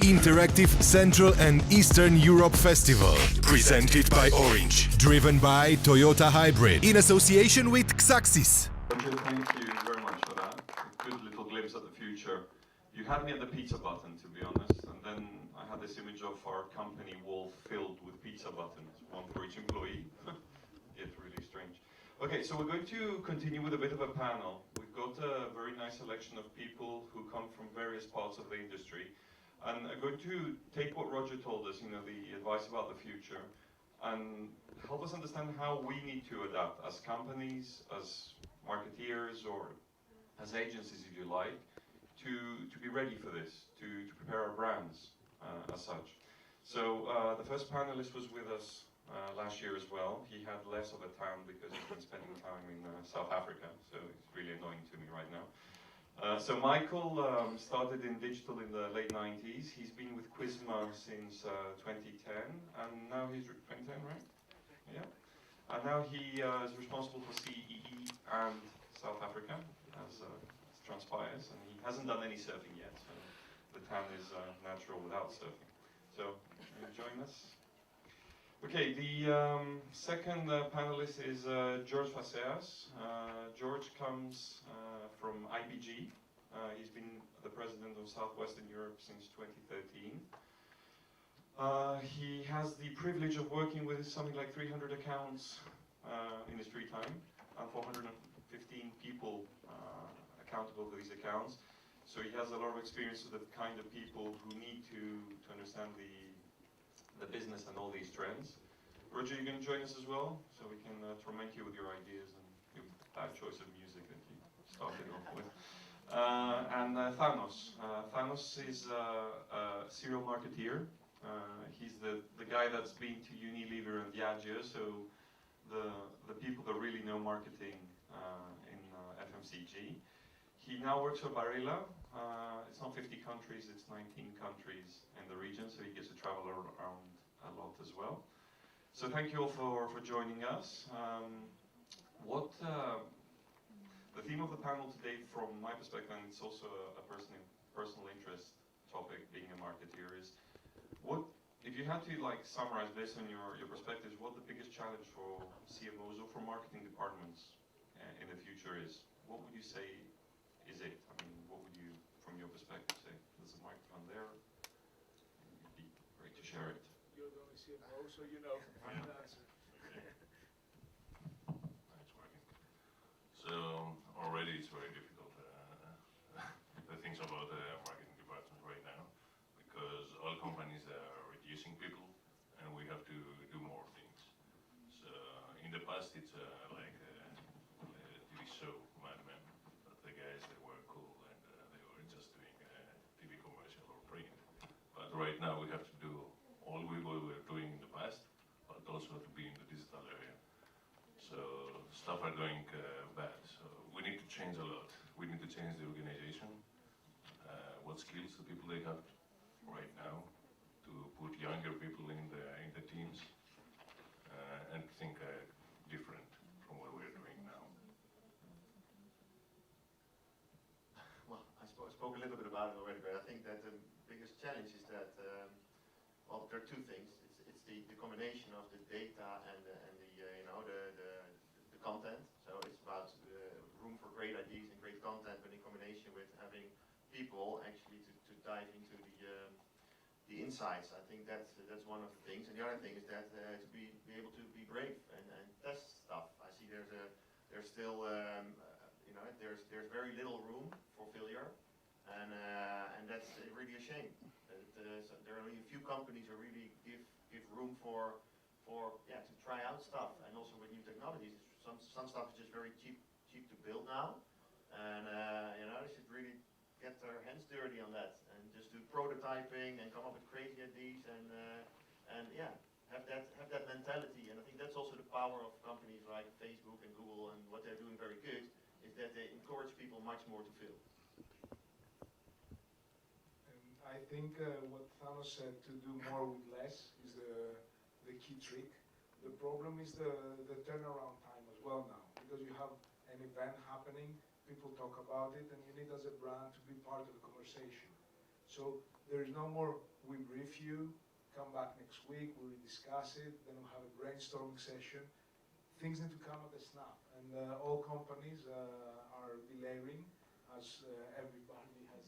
Interactive Central and Eastern Europe Festival, presented by Orange, driven by Toyota Hybrid, in association with Xaxis. Roger, thank you very much for that. A good little glimpse at the future. You had me at the pizza button, to be honest, and then I had this image of our company wall filled with pizza buttons, one for each employee. It's really strange. Okay, so we're going to continue with a bit of a panel. We've got a very nice selection of people who come from various parts of the industry, and I'm going to take what Roger told us, the advice about the future, and help us understand how we need to adapt as companies, as marketeers, or as agencies, if you like, to be ready for this, to prepare our brands as such. So the first panelist was with us last year as well. He had less of a tan because he's been spending time in South Africa, so it's really annoying to me right now. So Michael started in digital in the late 90s. He's been with Quizma since 2010, and now he's 2010, right? Yeah. And now he is responsible for CEE and South Africa, as transpires, and he hasn't done any surfing yet, so the tan is natural without surfing. So, you join us? Okay, the second panelist is Jorge Posada. George comes from IBG. He's been the president of Southwestern Europe since 2013. He has the privilege of working with something like 300 accounts in his free time, and 415 people accountable for these accounts. So he has a lot of experience with the kind of people who need to understand the business and all these trends. Roger, you're going to join us as well, so we can torment you with your ideas and your bad choice of music that you started off with. And Thanos. Thanos is a serial marketeer. He's the guy that's been to Unilever and Diageo, so the people that really know marketing in FMCG. He now works for Barilla. It's not 50 countries, it's 19 countries in the region, so he gets to travel around a lot as well. So thank you all for joining us. The theme of the panel today, from my perspective, and it's also a personal interest topic, being a marketeer, is if you had to summarize based on your perspectives, what the biggest challenge for CMOs or for marketing departments in the future is? What would you say is it? I mean, what would you, from your perspective, say? There's a microphone there. It'd be great to share it. You're the only CMO, so you know the answer. It's working. So already it's very difficult, the things about the marketing department right now, because all companies are reducing people and we have to do more things. So in the past it's like TV show Mad Men, but the guys, they were cool and they were just doing TV commercial or print. But right now we have to do all we were doing in the past, but also to be in the digital area. So stuff are going bad. So we need to change a lot. We need to change the organization. What skills the people they have right now to put younger people in the teams and think different from what we're doing now. Well, I spoke a little bit about it already, but I think that the biggest challenge is that well, there are two things. It's the combination of the data and the content. So it's about room for great ideas and great content, but in combination with having people actually to dive into the insights. I think that's one of the things. And the other thing is that to be able to be brave and test stuff. I see there's still there's very little room for failure, and that's really a shame. So there are only a few companies who really give room for to try out stuff, and also with new technologies. Some stuff is just very cheap to build now, and they should really get their hands dirty on that and just do prototyping and come up with crazy ideas and have that mentality. And I think that's also the power of companies like Facebook and Google, and what they're doing very good is that they encourage people much more to fail. I think what Thanos said, to do more with less, is the key trick. The problem is the turnaround time as well now, because you have an event happening, people talk about it, and you need as a brand to be part of the conversation. So there is no more, we brief you, come back next week, we'll discuss it, then we'll have a brainstorming session. Things need to come at a snap, and all companies are delaying, as everybody has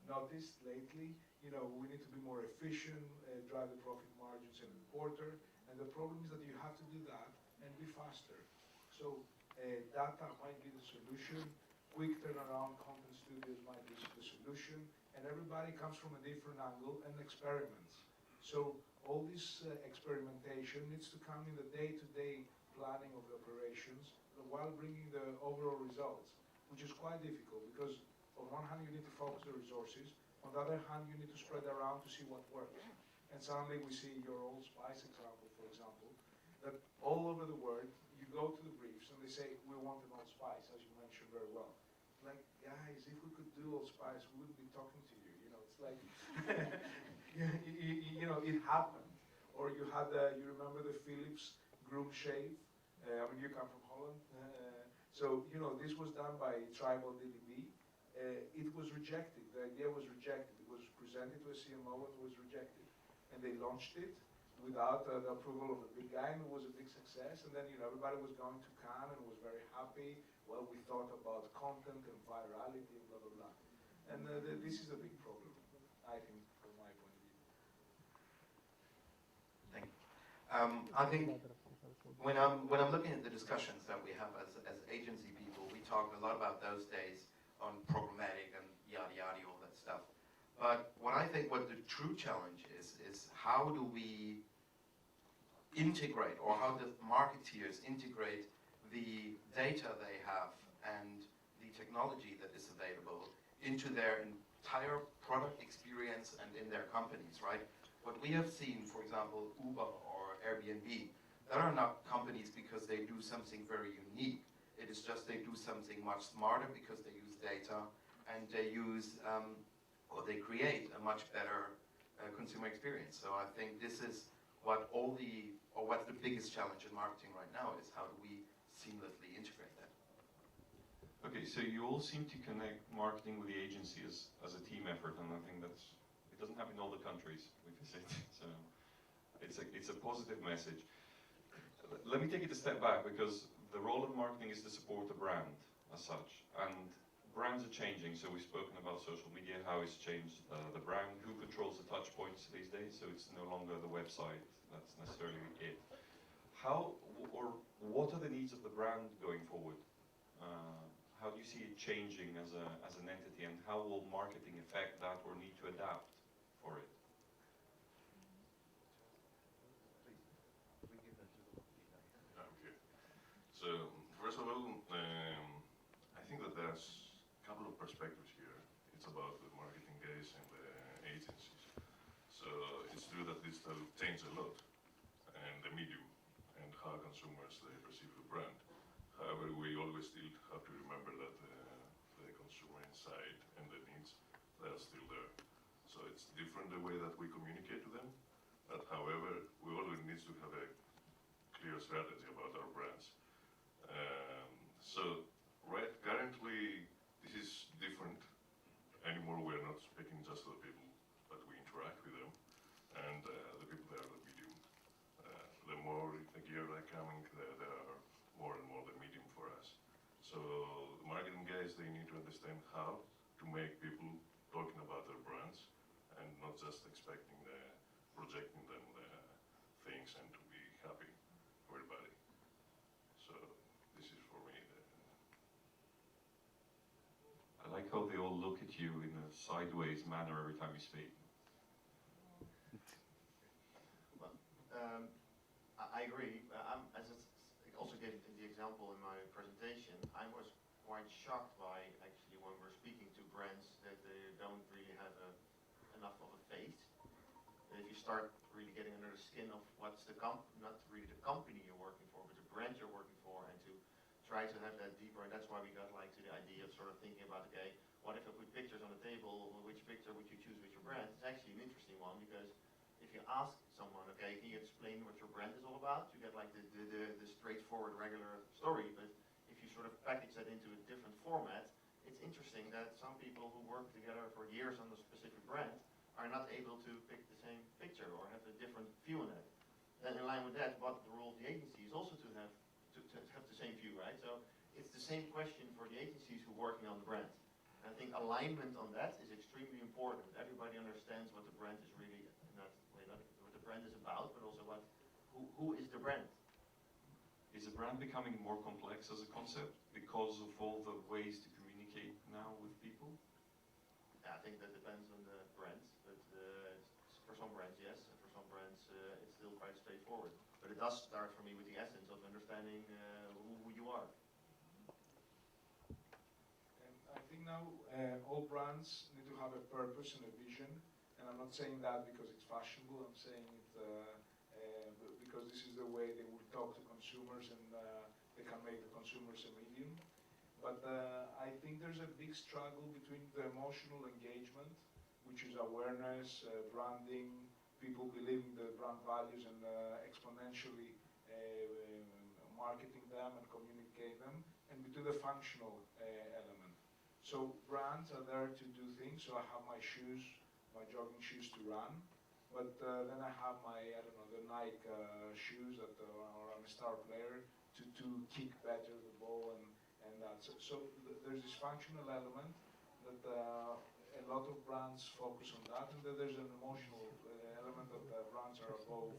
noticed lately. You know, we need to be more efficient, drive the profit margins every quarter, and the problem is that you have to do that and be faster. So data might be the solution, quick turnaround content studios might be the solution, and everybody comes from a different angle and experiments. So all this experimentation needs to come in the day-to-day planning of the operations while bringing the overall results, which is quite difficult because on one hand you need to focus the resources, on the other hand you need to spread around to see what works. And suddenly we see your Old Spice example, for example, that all over the world you go to the briefs and they say, we want an Old Spice, as you mentioned very well. Like, guys, if we could do Old Spice, we wouldn't be talking to you. You know, it's like, you know, it happened. Or you had, you remember the Philips Groom Shave? I mean, you come from Holland. So, you know, this was done by Tribal DDB. It was rejected. The idea was rejected. It was presented to a CMO and was rejected. And they launched it without the approval of the big guy, and it was a big success. And then, you know, everybody was going to Cannes and was very happy. Well, we thought about content and virality and blah, blah, blah. And this is a big problem, I think, from my point of view. Thank you. I think when I'm looking at the discussions that we have as agency people, we talk a lot about those days on programmatic and yada yada, all that stuff. But what I think what the true challenge is how do we integrate, or how the marketeers integrate the data they have and the technology that is available into their entire product experience and in their companies, right? What we have seen, for example, Uber or Airbnb, that are not companies because they do something very unique. It is just they do something much smarter because they use data and they use, or they create a much better consumer experience. So I think this is what what's the biggest challenge in marketing right now is how do we seamlessly integrate that. Okay, so you all seem to connect marketing with the agency as a team effort, and I think it doesn't happen in all the countries we visit, so it's a positive message. Let me take it a step back, because the role of marketing is to support the brand as such, and brands are changing. So we've spoken about social media, how it's changed the brand, who controls the touch points these days, so it's no longer the website that's necessarily it. How, or what are the needs of the brand going forward? How do you see it changing as an entity, and how will marketing affect that or need to adapt for it? Okay. So first of all, I think that there's a couple of perspectives here. It's about the marketing guys and the agencies. So it's true that digital changed a lot, and the medium and how consumers they perceive the brand. However, we always still have to remember that the consumer inside and the needs, they are still there. So it's different the way that we communicate to them, but however, we always need to have a clear strategy about our brands. So currently, this is different. Anymore, we're not speaking just to the people, but we interact with them, and the people there that we do. The more the years are coming, there are more and more the medium for us. So the marketing guys, they need to understand how to make people talking about their brands and not just expecting projecting them things and to be happy for everybody. So this is for me. I like how they all look at you in a sideways manner every time you speak. Well, I agree. As I also gave the example in my presentation, I was quite shocked by actually when we're speaking to brands that they don't really have enough of a face. If you start really getting under the skin of what's the not really the company you're working for, but the brand you're working for, and to try to have that deeper, and that's why we got like to the idea of sort of thinking about, okay, what if I put pictures on the table, which picture would you choose with your brand? It's actually an interesting one, because if you ask someone, okay, can you explain what your brand is all about? You get like the straightforward regular story, but if you sort of package that into a different format, it's interesting that some people who work together for years on a specific brand are not able to pick the same picture or have a different view on it. Then in line with that, what the role of the agency is also to have the same view, right? So it's the same question for the agencies who are working on the brand. And I think alignment on that is extremely important. Everybody understands what the brand is really, not what the brand is about, but also who is the brand. Is the brand becoming more complex as a concept because of all the ways to communicate now with people? Yeah, I think that depends on the brands, but for some brands, yes, and for some brands, it's still quite straightforward. But it does start for me with the essence of understanding who you are. I think now all brands need to have a purpose and a vision, and I'm not saying that because it's fashionable. I'm saying it because this is the way they will talk to consumers, and they can make the consumers a medium. But I think there's a big struggle between the emotional engagement, which is awareness, branding, people believing the brand values and exponentially marketing them and communicate them, and between the functional element. So brands are there to do things. So I have my shoes, my jogging shoes to run, but then I have my, I don't know, the Nike shoes that or I'm a star player to kick better the ball and that. So there's this functional element that a lot of brands focus on that, and then there's an emotional element that brands are above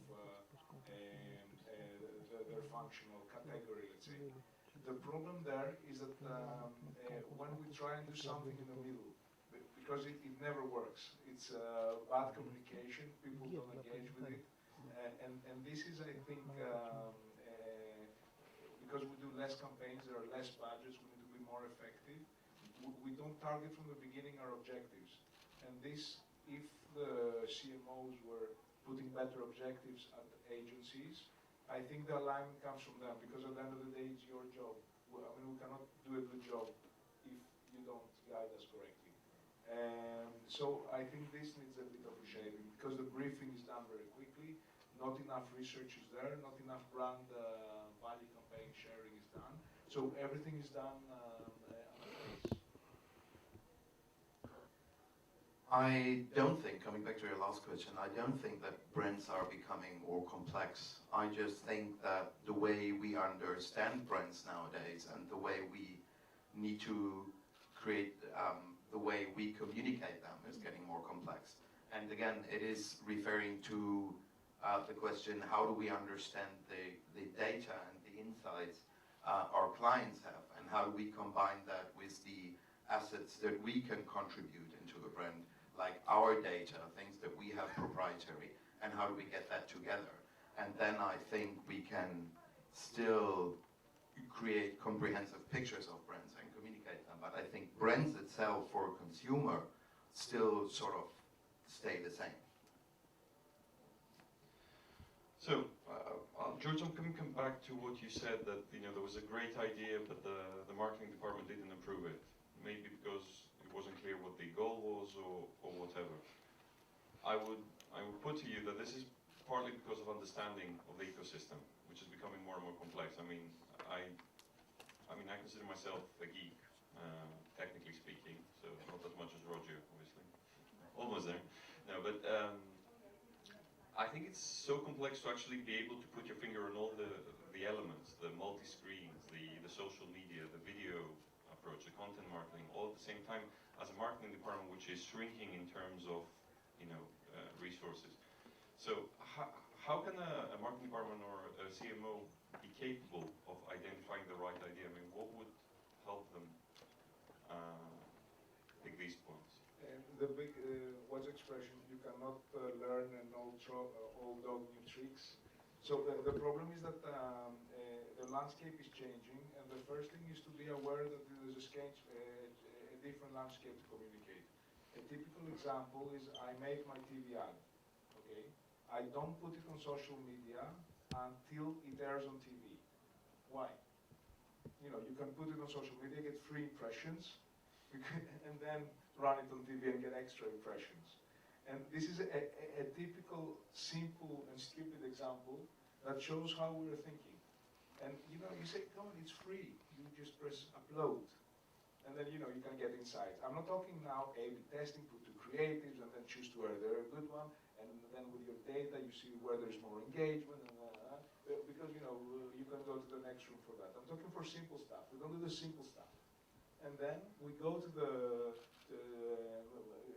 their functional category, let's say. The problem there is that when we try and do something in the middle, because it never works. It's bad communication, people don't engage with it. And this is, I think, because we do less campaigns, there are less budgets, we need to be more effective. We don't target from the beginning our objectives. And this, if the CMOs were putting better objectives at agencies, I think the alignment comes from them, because at the end of the day, it's your job. I mean, we cannot do a good job if you don't guide us correctly. So I think this needs a bit of reshaping, because the briefing is done very quickly, not enough research is there, not enough brand value campaign sharing is done. So everything is done on the face. I don't think, coming back to your last question, I don't think that brands are becoming more complex. I just think that the way we understand brands nowadays and the way we need to create the way we communicate them is getting more complex. And again, it is referring to the question, how do we understand the data and the insights our clients have, and how do we combine that with the assets that we can contribute into a brand, like our data, things that we have proprietary, and how do we get that together? And then I think we can still create comprehensive pictures of brands and communicate them. But I think brands itself for a consumer still sort of stay the same. So, George, I'm going to come back to what you said, that there was a great idea, but the marketing department didn't approve it. Maybe because it wasn't clear what the goal was or whatever. I would put to you that this is partly because of understanding of the ecosystem, which is becoming more and more complex. I mean, I consider myself a geek, technically speaking, so not as much as Rogier, obviously. Almost there. No, but I think it's so complex to actually be able to put your finger on all the elements, the multi-screens, the social media, the video approach, the content marketing, all at the same time as a marketing department which is shrinking in terms of resources. So how can a marketing department or a CMO be capable of identifying the right idea? I mean, what would help them pick these points? The big what's expression, you cannot learn an old dog new tricks. So the problem is that the landscape is changing, and the first thing is to be aware that there's a different landscape to communicate. A typical example is I make my TV ad, okay? I don't put it on social media until it airs on TV. Why? You can put it on social media, get free impressions, and then run it on TV and get extra impressions. And this is a typical, simple and stupid example that shows how we're thinking. And you say, come on, it's free. You just press upload. And then, you know, you can get insights. I'm not talking now A/B testing, put two creatives, and then choose to where they're a good one, and then with your data, you see where there's more engagement, and because, you know, you can go to the next room for that. I'm talking for simple stuff. We don't do the simple stuff. And then we go to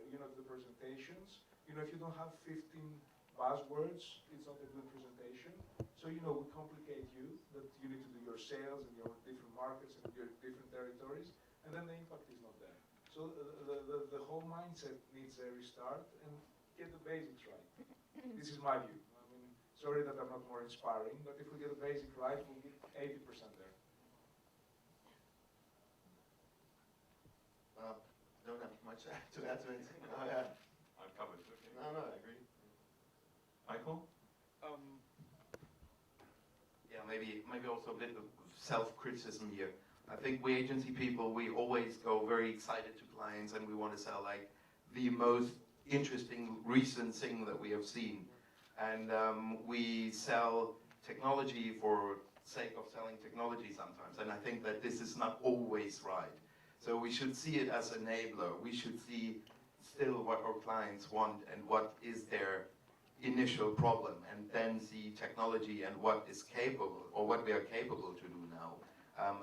you know, to the presentations. You know, if you don't have 15 buzzwords, it's not a good presentation. So, you know, we complicate you, that you need to do your sales in your different markets and your different territories, and then the impact is not there. So the whole mindset needs a restart and get the basics right. This is my view. I mean, sorry that I'm not more inspiring, but if we get the basic right, we'll get 80% there. Don't have much to add to it. Oh, yeah. I've covered it. Okay. No, I agree. Michael? Yeah, maybe also a bit of self-criticism here. I think we agency people, we always go very excited to clients and we want to sell like the most interesting recent thing that we have seen. And we sell technology for sake of selling technology sometimes. And I think that this is not always right. So we should see it as an enabler. We should see still what our clients want and what is their initial problem, and then see technology and what is capable, or what we are capable to do now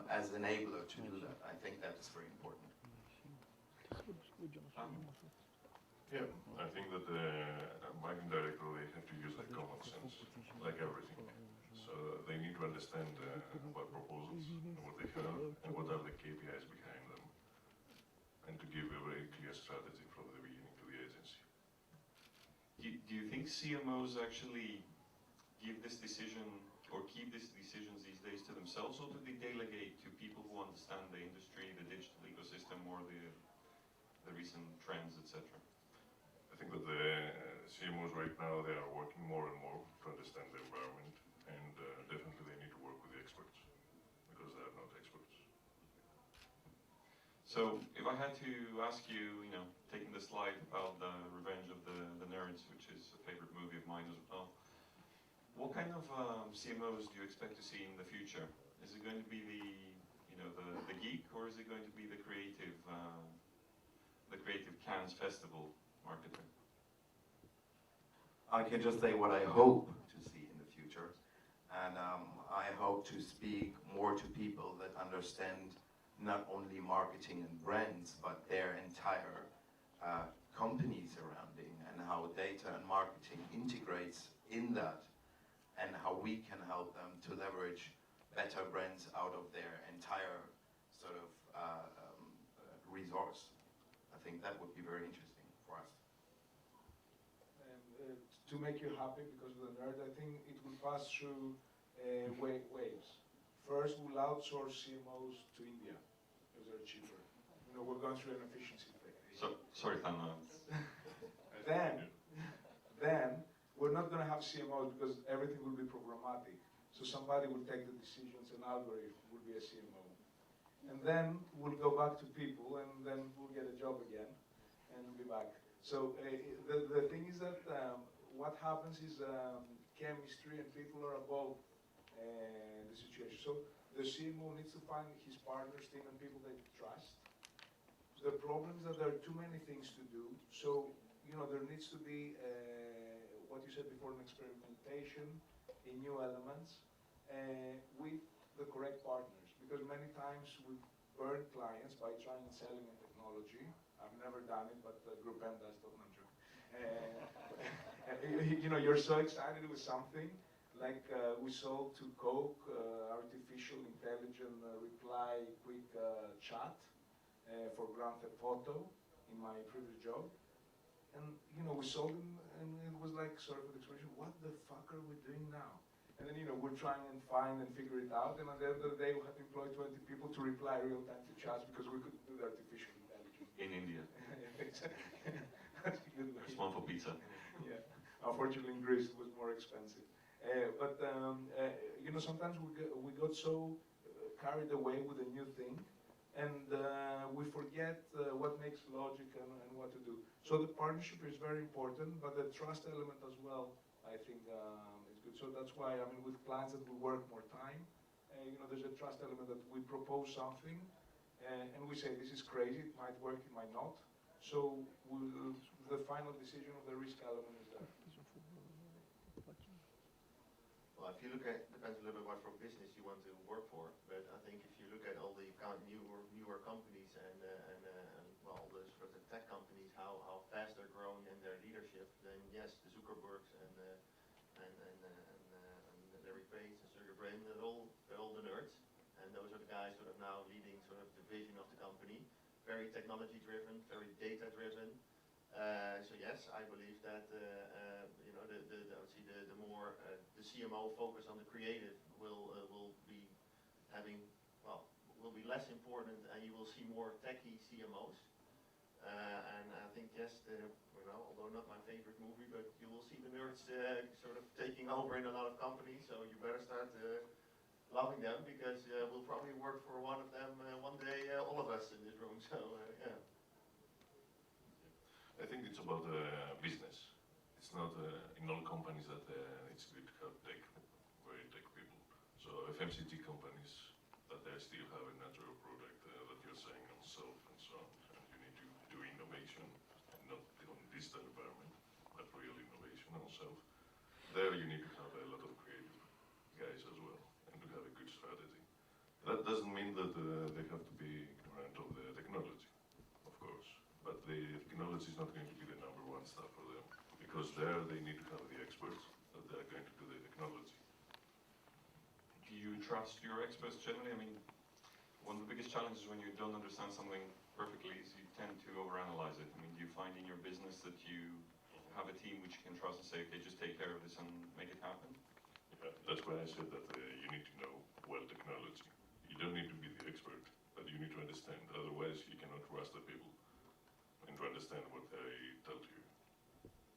as an enabler to do that. I think that is very important. Yeah, I think that the marketing director, they have to use like common sense, like everything. So they need to understand what proposals, and what they have, and what are the KPIs behind them, and to give a very clear strategy from the beginning to the agency. Do you think CMOs actually give this decision or keep these decisions these days to themselves, or do they delegate to people who understand the industry, the digital ecosystem, or the recent trends, etc.? I think that the CMOs right now, they are working more and more to understand the environment, and definitely they need to work with the experts, because they are not experts. So, if I had to ask you, you know, taking the slide about the Revenge of the Nerds, which is a favorite movie of mine as well, what kind of CMOs do you expect to see in the future? Is it going to be the geek, or is it going to be the creative Cannes Festival marketer? I can just say what I hope to see in the future, and I hope to speak more to people that understand not only marketing and brands, but their entire company surrounding, and how data and marketing integrates in that, and how we can help them to leverage better brands out of their entire sort of resource. I think that would be very interesting for us. And to make you happy because of the nerd, I think it will pass through waves. First, we'll outsource CMOs to India because they're cheaper. You know, we're going through an efficiency thing. So, sorry, Thanos. Then we're not going to have CMOs because everything will be programmatic. So somebody will take the decisions, an algorithm will be a CMO. And then we'll go back to people, and then we'll get a job again, and we'll be back. So the thing is that what happens is chemistry and people are above the situation. So the CMO needs to find his partners, team, and people they trust. The problem is that there are too many things to do. So, you know, there needs to be what you said before, an experimentation in new elements with the correct partners. Because many times we burn clients by trying and selling a technology. I've never done it, but GroupM does. Don't I'm joking. You know, you're so excited with something. Like we sold to Coke artificial intelligent reply quick chat for Grand Theft Auto in my previous job. And, you know, we sold them, and it was like sort of an expression, what the fuck are we doing now? And then, you know, we're trying and find and figure it out, and at the end of the day, we had to employ 20 people to reply real time to chats because we couldn't do the artificial intelligence. In India. That's a good one. There's one for pizza. Yeah. Unfortunately, in Greece, it was more expensive. But you know, sometimes we got so carried away with a new thing, and we forget what makes logic and what to do. So the partnership is very important, but the trust element as well, I think, is good. So that's why, I mean, with clients that we work more time, you know, there's a trust element that we propose something, and we say this is crazy, it might work, it might not. So the final decision of the risk element is there. Well, if you look at, depends a little bit what for business you want to work for, but I think if you look at all the newer companies and well, the sort of tech companies, how fast they're growing in their leadership, then yes, the Zuckerbergs and Larry Page and Sergey Brin, they're all the nerds, and those are the guys sort of now leading sort of the vision of the company, very technology driven, very data driven. So yes, I believe that you know the more the CMO focus on the creative will be having will be less important, and you will see more techie CMOs. And I think yes, you know, although not my favorite movie, but you will see the nerds sort of taking over in a lot of companies. So you better start loving them, because we'll probably work for one of them one day, all of us in this room. So yeah. I think it's about business. It's not in all companies that it's good to have very tech people. So FMCG companies that they still have a natural product that you're saying on self and so on, and you need to do innovation, not on digital environment, but real innovation on self. There you need to have a lot of creative guys as well, and to have a good strategy. That doesn't mean that they have to be ignorant of the technology, of course. But the technology is not going to be the number one stuff for them, because there they need to have the experts that they are going to do the technology. Do you trust your experts generally? I mean, one of the biggest challenges when you don't understand something perfectly is you tend to overanalyze it. I mean, do you find in your business that you have a team which you can trust and say, okay, just take care of this and make it happen? Yeah, that's why I said that you need to know well technology. You don't need to be the expert, but you need to understand. Otherwise, you cannot trust the people and to understand what they tell you.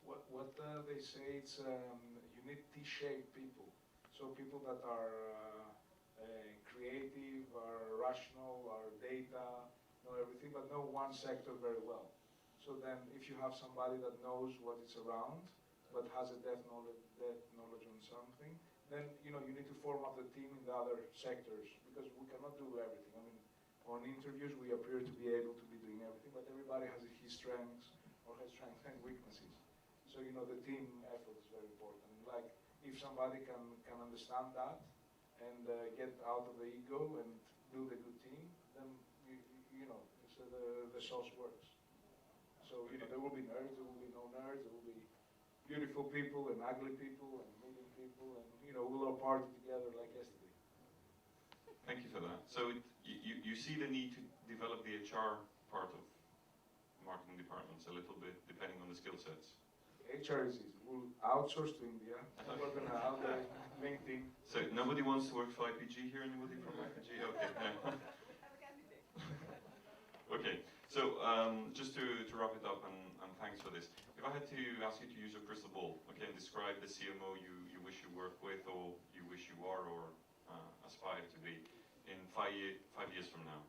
What they say, it's you need T-shaped people. So people that are creative, are rational, are data, know everything, but know one sector very well. So then if you have somebody that knows what is around, but has a depth knowledge on something, then you need to form up the team in the other sectors, because we cannot do everything. I mean, on interviews we appear to be able to be doing everything, but everybody has his strengths or his strengths and weaknesses. So the team effort is very important. Like if somebody can understand that and get out of the ego and build a good team, then so the sauce works. So there will be nerds, there will be no nerds, there will be beautiful people and ugly people and medium people, and we'll all party together like yesterday. Thank you for that. So you see the need to develop the HR part of marketing departments a little bit, depending on the skill sets. HR is easy. We'll outsource to India. We're going to have the main team. So nobody wants to work for IPG here? Anybody from IPG? Okay. Okay. So just to wrap it up, and thanks for this. If I had to ask you to use your crystal ball, okay, and describe the CMO you wish you work with, or you wish you are, or aspire to be, in 5 years from now,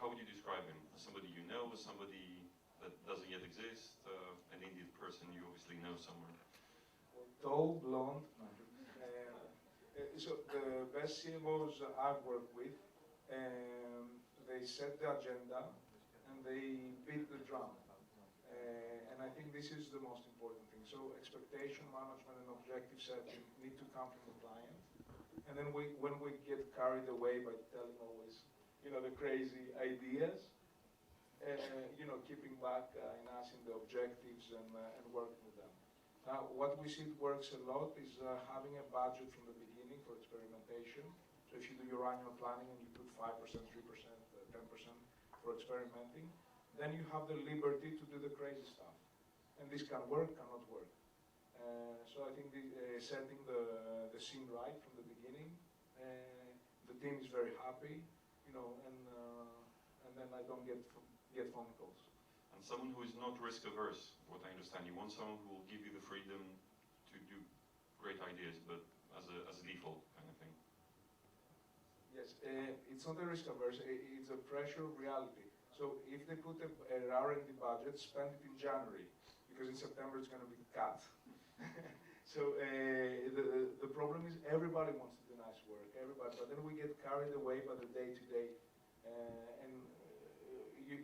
how would you describe him? As somebody you know, as somebody that doesn't yet exist, an Indian person you obviously know somewhere? Tall, blonde. So the best CMOs I've worked with, they set the agenda and they beat the drum. And I think this is the most important thing. So expectation management and objective setting need to come from the client. And then when we get carried away by telling always, the crazy ideas, keeping back in us in the objectives and working with them. Now, what we see works a lot is having a budget from the beginning for experimentation. So if you do your annual planning and you put 5%, 3%, 10% for experimenting, then you have the liberty to do the crazy stuff. And this can work, cannot work. So I think setting the scene right from the beginning, the team is very happy, and then I don't get phone calls. And someone who is not risk averse, what I understand, you want someone who will give you the freedom to do great ideas, but as a default kind of thing. Yes, it's not a risk averse, it's a pressure of reality. So if they put an R&D budget, spend it in January, because in September it's going to be cut. So the problem is everybody wants to do nice work, everybody, but then we get carried away by the day-to-day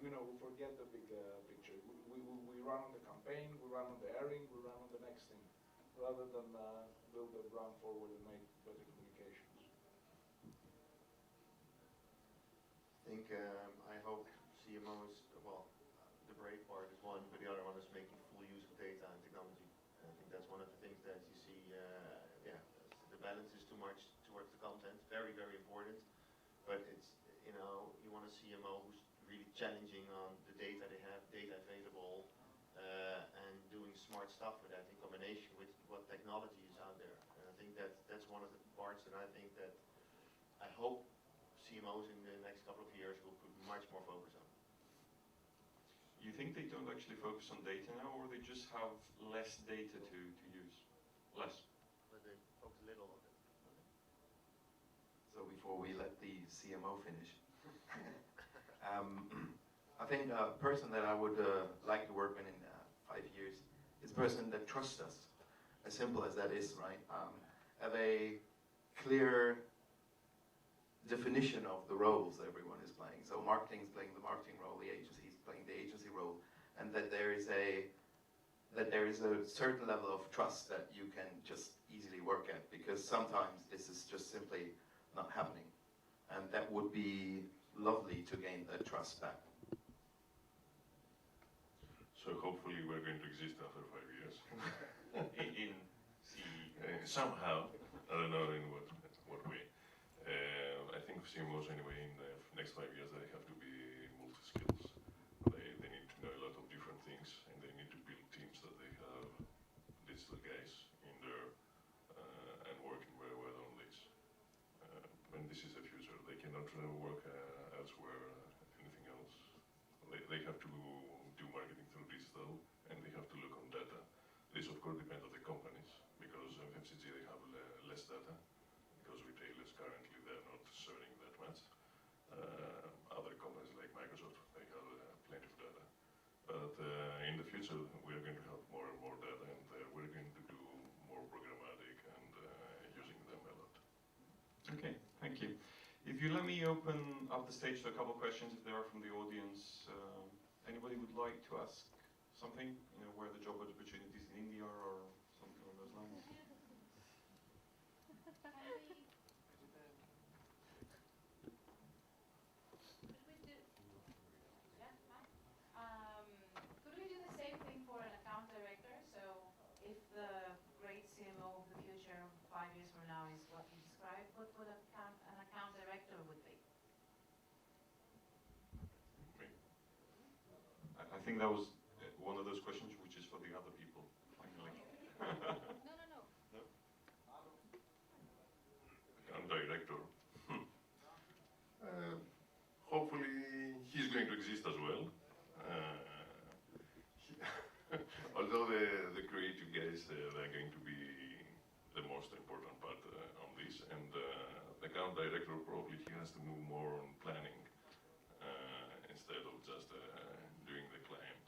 You know, we forget the big picture. We run on the campaign, we run on the airing, we run on the next thing, rather than build the brand forward and make better communications. I hope CMOs, well, the brave part is one, but the other one is making full use of data and technology. And I think that's one of the things that you see, the balance is too much towards the content, very, very important. But it's, you know, you want a CMO who's really challenging on the data they have, data available, and doing smart stuff with that in combination with what technology is out there. And I think that's one of the parts that I think that I hope CMOs in the next couple of years will put much more focus on. You think they don't actually focus on data now, or they just have less data to use? Less? But they focus little on it. So before we let the CMO finish, I think a person that I would like to work with in 5 years is a person that trusts us. As simple as that is, right? Have a clear definition of the roles everyone is playing. So marketing is playing the marketing role, the agency is playing the agency role, and that there is a certain level of trust that you can just easily work at, because sometimes this is just simply not happening, and that would be lovely to gain that trust back. So hopefully we're going to exist after 5 years. in CE? Somehow, I don't know in what way. I think CMOs anyway in the next 5 years they have to be multi-skills. They need to know a lot of different things, and they need to build teams that they have digital guys in there and working very well on this. And this is the future. They cannot work elsewhere, anything else. They have to do marketing through digital, and they have to look on data. This of course depends on the companies, because FMCG they have less data, because retailers currently they're not sharing that much. Other companies like Microsoft, they have plenty of data. But in the future we are going to have more and more data, and we're going to do more programmatic and using them a lot. Okay, thank you. If you let me open up the stage to a couple of questions, if there are from the audience. Anybody would like to ask something? You know, where the job opportunities in India or something along those lines? Could we do the same thing for an account director? So if the great CMO of the future 5 years from now is what you described, what would an account director would be? I think that was one of those questions which is for the other people, finally. No. Account director. Hopefully he's going to exist as well. Although the creative guys they're going to be the most important part on this, and the account director probably he has to move more on planning instead of just doing the client.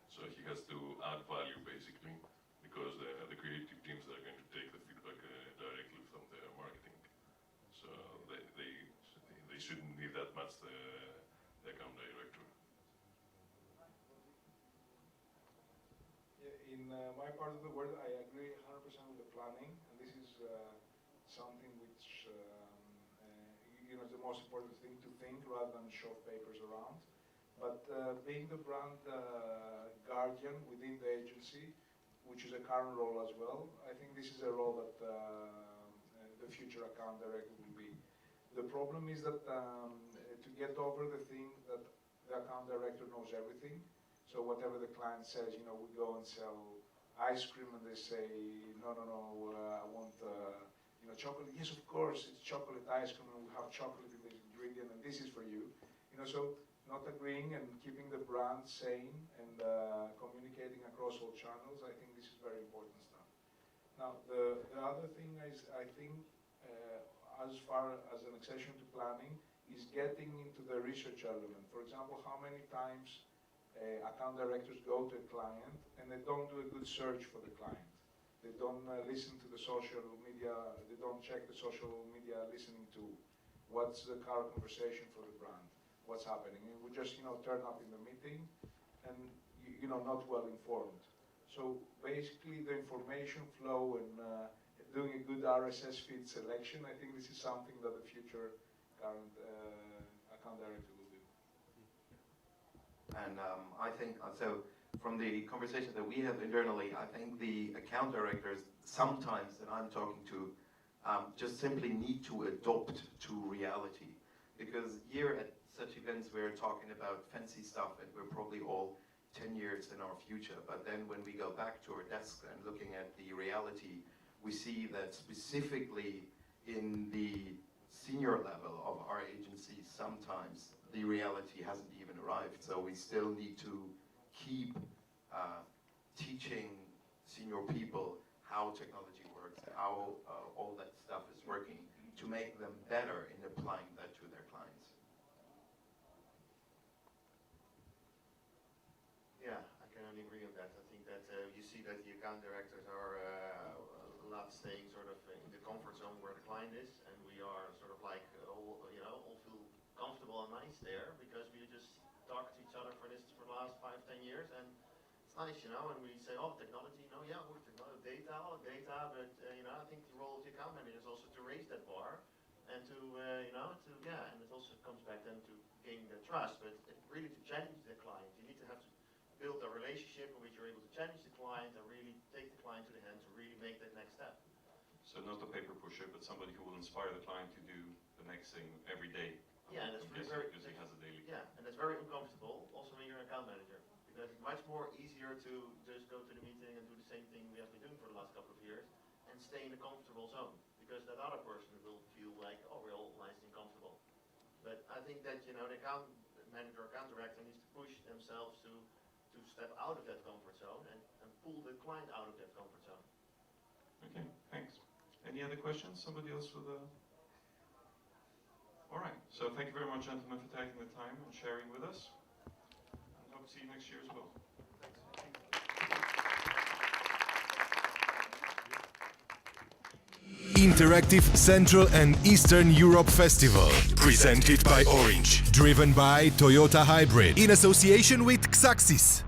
So he has to add value basically, because the creative teams are going to take the feedback directly from the marketing. So they shouldn't need that much the account director. Yeah, in my part of the world, I agree 100% with the planning, and this is something which you know, is the most important thing to think rather than shove papers around. But being the brand guardian within the agency, which is a current role as well, I think this is a role that the future account director will be. The problem is that to get over the thing that the account director knows everything. So whatever the client says, you know, we go and sell ice cream and they say, no, I want you know, chocolate. Yes, of course, it's chocolate ice cream and we have chocolate in this ingredient and this is for you. You know, so not agreeing and keeping the brand sane and communicating across all channels, I think this is very important stuff. Now, the other thing is, I think, as far as an exception to planning, is getting into the research element. For example, how many times account directors go to a client and they don't do a good search for the client. They don't listen to the social media, they don't check the social media listening to what's the current conversation for the brand. what's happening. We just, turn up in the meeting and, not well informed. So basically the information flow and doing a good RSS feed selection, I think this is something that the future current account director will do. And I think, so from the conversation that we have internally, I think the account directors sometimes that I'm talking to just simply need to adopt to reality. Because here at such events we're talking about fancy stuff and we're probably all 10 years in our future. But then when we go back to our desk and looking at the reality, we see that specifically in the senior level of our agency, sometimes the reality hasn't even arrived. So we still need to keep teaching senior people how technology works, how all that stuff is working, to make them better in applying that to their clients. Yeah, I can only agree on that. I think that you see that the account directors are a lot staying sort of in the comfort zone where the client is, and we are sort of like all feel comfortable and nice there because we just talk to each other for the last 5-10 years, and it's nice, and we say, oh, technology, yeah, we're technology, data, but I think the role of the account manager is also to raise that bar and to and it also comes back then to gaining the trust, but really to challenge the client. You need to have to build a relationship in which you're able to challenge the client and really take the client to the hand to really make that next step. So not a paper pusher, but somebody who will inspire the client to do the next thing every day. Yeah, and that's very because he has a daily. Yeah, and that's very uncomfortable, also when you're an account manager, because it's much more easier to just go to the meeting and do the same thing we have been doing for the last couple of years and stay in the comfortable zone, because that other person will feel like, oh, we're all nice and comfortable. But I think that the account manager, account director needs to push themselves to step out of that comfort zone and pull the client out of that comfort zone. Okay, thanks. Any other questions? Somebody else with a... All right, so thank you very much, gentlemen, for taking the time and sharing with us. And hope to see you next year as well. Interactive Central and Eastern Europe Festival, presented by Orange, driven by Toyota Hybrid, in association with Xaxis.